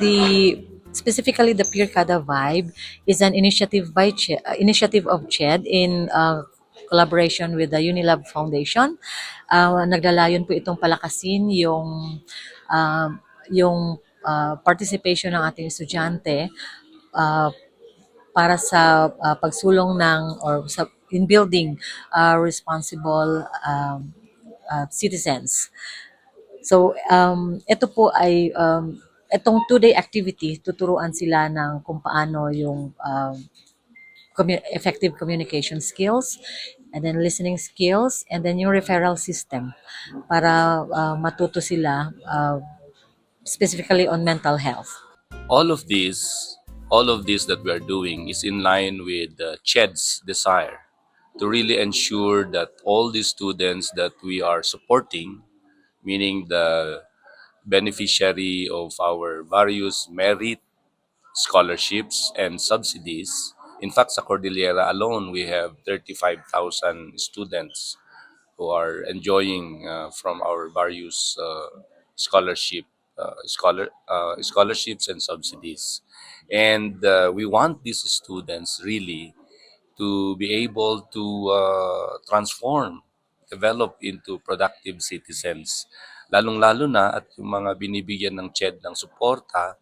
The specifically the Pure Kada Vibe is an initiative initiative of CHED in collaboration with the Unilab Foundation. Nagdalayon po itong palakasin uh, yung participation ng ating estudyante uh, para sa pagsulong ng or sa in building responsible citizens. So, ito po ay itong two-day activity, tuturuan sila ng kung paano yung effective communication skills, and then listening skills, and then yung referral system para matuto sila specifically on mental health. All of this, all of this that we are doing is in line with CHED's desire to really ensure that all the students that we are supporting, meaning the beneficiary of our various merit scholarships and subsidies. In fact, sa Cordillera alone, we have 35,000 students who are enjoying from our various scholarships and subsidies. And we want these students really to be able to transform, develop into productive citizens. Lalong-lalo na at yung mga binibigyan ng CHED ng suporta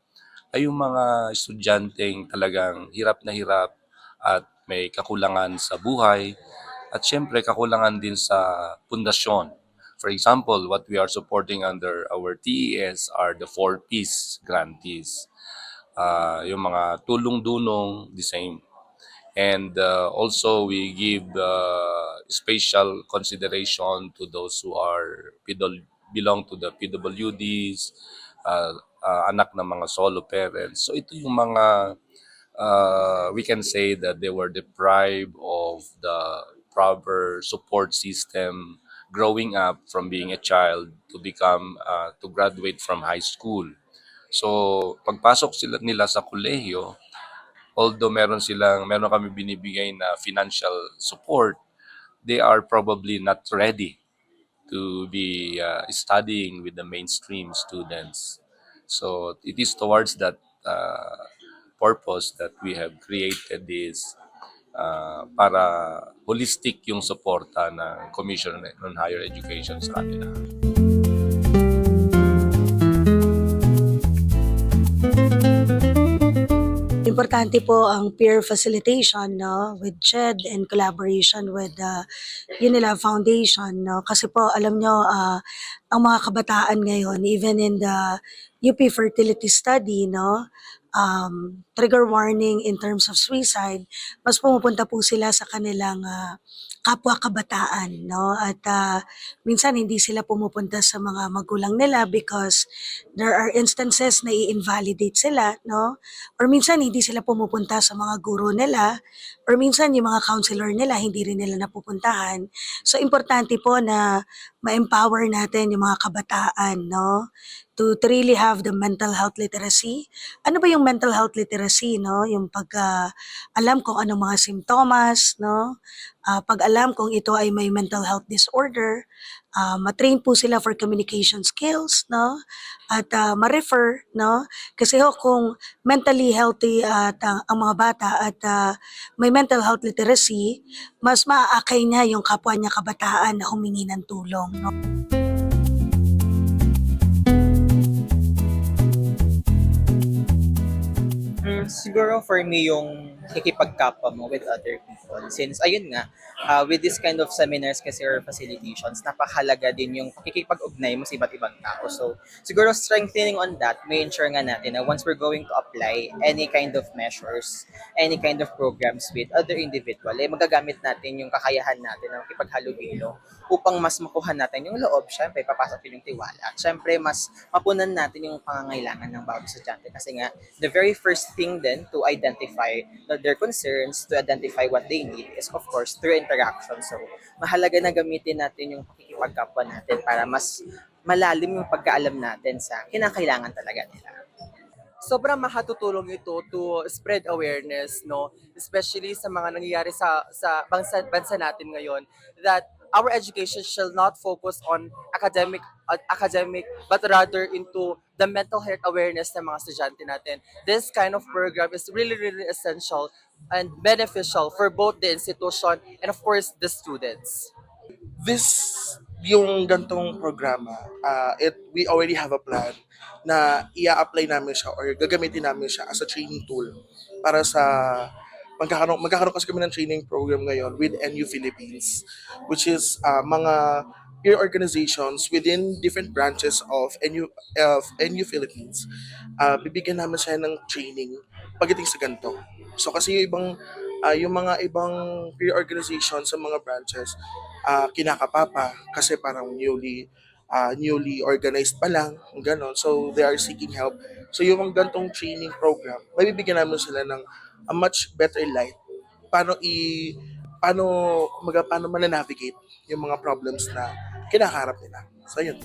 ay yung mga estudyanteng talagang hirap na hirap at may kakulangan sa buhay at syempre kakulangan din sa pundasyon. For example, what we are supporting under our TES are the 4Ps grantees. Yung mga tulong-dunong, the same. And also we give special consideration to those who are belong to the PWDs, anak ng mga solo parents. So ito yung mga we can say that they were deprived of the proper support system growing up from being a child to become to graduate from high school. So pagpasok nila sa kolehiyo, although meron kami binibigay na financial support, they are probably not ready to be studying with the mainstream students. So it is towards that purpose that we have created this para holistic yung suporta ng Commission on Higher Education sa kanila. Importante po ang peer facilitation, no, with CHED in collaboration with the Unilab Foundation, no, kasi po alam nyo, ang mga kabataan ngayon, even in the UP fertility study, no, trigger warning in terms of suicide, mas pumupunta po sila sa kanilang kapwa kabataan, no, at minsan hindi sila pumupunta sa mga magulang nila because there are instances na i-invalidate sila, no, or minsan hindi sila pumupunta sa mga guro nila, or minsan yung mga counselor nila hindi rin nila napupuntahan. So importante po na ma-empower natin yung mga kabataan, no, to really have the mental health literacy. Ano ba yung mental health literacy, no? Yung alam kung anong mga simptomas, no? Pag alam kung ito ay may mental health disorder, matrain po sila for communication skills, no? At ma-refer, no? Kasi kung mentally healthy at ang mga bata at may mental health literacy, mas maaakay niya yung kapwa niya kabataan na humingi ng tulong, no? Siguro for me yung kikipagkapwa mo with other people. Since ayun nga, with this kind of seminars kasi or facilitations, napakahalaga din yung pakikipag-ugnay mo sa iba't ibang tao. So siguro strengthening on that, may ensure nga natin na once we're going to apply any kind of measures, any kind of programs with other individual, magagamit natin yung kakayahan natin ng kipaghalubilo upang mas makuha natin yung loob. Syempre, papasok din yung tiwala. At syempre, mas mapunan natin yung pangangailangan ng bawat estudyante. Kasi nga, the very first thing then to identify their concerns, to identify what they need is of course through interaction. So mahalaga na gamitin natin yung pakikipagkapwa natin para mas malalim yung pagkaalam natin sa kinakailangan talaga nila. Sobrang makatutulong ito to spread awareness, no? Especially sa mga nangyayari sa bansa natin ngayon, that our education shall not focus on academic but rather into the mental health awareness ng mga estudyante natin. This kind of program is really really essential and beneficial for both the institution and of course the students. This yung gantong programa, we already have a plan na i-apply namin siya or gagamitin namin siya as a training tool para sa magkakaroon kasi kami ng training program ngayon with NU Philippines, which is mga peer organizations within different branches of NU Philippines. Bibigyan namin siya ng training pagdating sa ganito. So kasi yung mga ibang peer organizations sa mga branches, kinakapapa kasi parang newly organized pa lang, gano'n. So they are seeking help. So yung mga gantong training program, mabibigyan namin sila ng a much better light paano paano paano mananavigate yung mga problems na kinakaharap nila. So yun.